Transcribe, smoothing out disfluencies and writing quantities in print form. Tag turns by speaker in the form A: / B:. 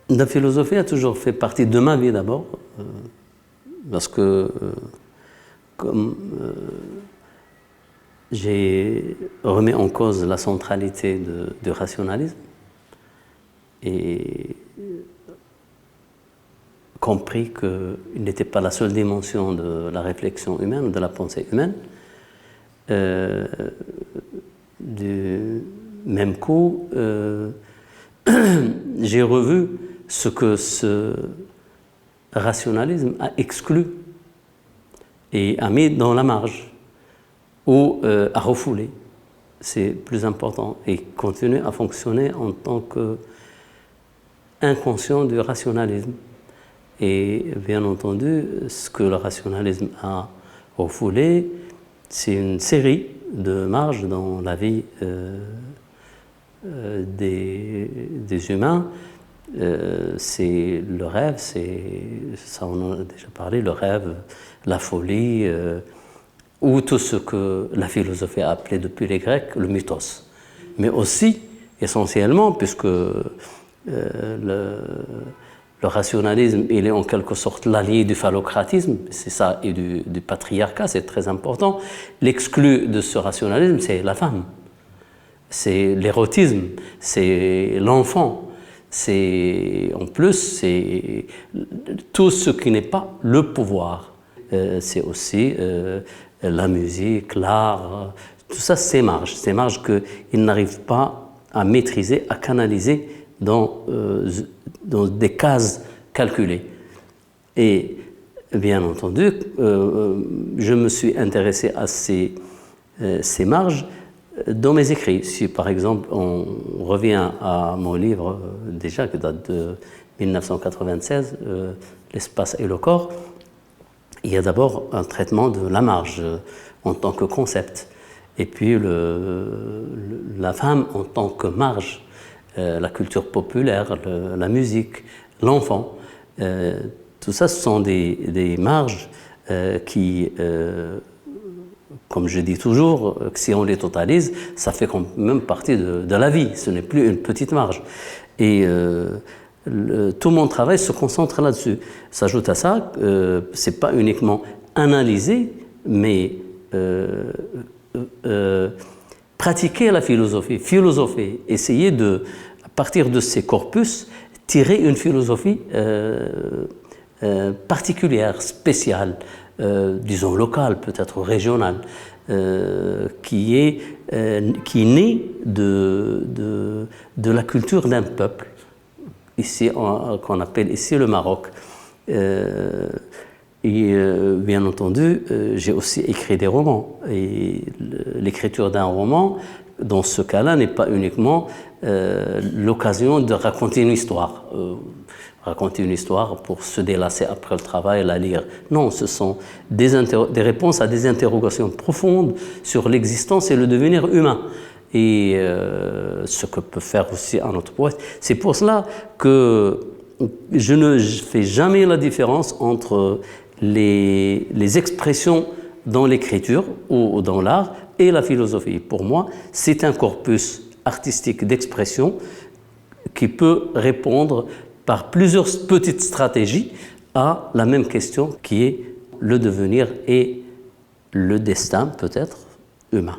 A: La philosophie a toujours fait partie de ma vie d'abord, parce que comme j'ai remis en cause la centralité du rationalisme et compris qu'il n'était pas la seule dimension de la réflexion humaine, de la pensée humaine. Du même coup, j'ai revu ce que ce rationalisme a exclu et a mis dans la marge ou a refoulé. C'est plus important et continue à fonctionner en tant qu'inconscient du rationalisme. Et bien entendu, ce que le rationalisme a refoulé, c'est une série de marges dans la vie des humains. C'est le rêve, ça on en a déjà parlé, le rêve, la folie, ou tout ce que la philosophie a appelé depuis les Grecs le mythos. Mais aussi, essentiellement, puisque le rationalisme, il est en quelque sorte l'allié du phallocratisme, c'est ça, et du patriarcat, c'est très important. L'exclu de ce rationalisme, c'est la femme, c'est l'érotisme, c'est l'enfant, en plus, c'est tout ce qui n'est pas le pouvoir. C'est aussi la musique, l'art, tout ça, ces marges qu'ils n'arrivent pas à maîtriser, à canaliser dans des cases calculées. Et bien entendu, je me suis intéressé à ces marges dans mes écrits. Si par exemple on revient à mon livre déjà qui date de 1996, L'espace et le corps, il y a d'abord un traitement de la marge en tant que concept, et puis la femme en tant que marge. La culture populaire, la musique, l'enfant, tout ça ce sont des marges qui, comme je dis toujours, si on les totalise, ça fait quand même partie de la vie, ce n'est plus une petite marge. Et tout mon travail se concentre là-dessus. S'ajoute à ça, c'est pas uniquement analyser, mais pratiquer la philosophie, essayer de, à partir de ces corpus, tirer une philosophie particulière, spéciale, disons locale, peut-être régionale, qui est née de la culture d'un peuple, ici qu'on appelle ici le Maroc. Et bien entendu, j'ai aussi écrit des romans. Et l'écriture d'un roman, dans ce cas-là, n'est pas uniquement l'occasion de raconter une histoire. Raconter une histoire pour se délasser après le travail et la lire. Non, ce sont des réponses à des interrogations profondes sur l'existence et le devenir humain. Et ce que peut faire aussi un autre poète. C'est pour cela que je ne fais jamais la différence entre les expressions dans l'écriture ou dans l'art et la philosophie. Pour moi, c'est un corpus artistique d'expression qui peut répondre par plusieurs petites stratégies à la même question qui est le devenir et le destin peut-être humain.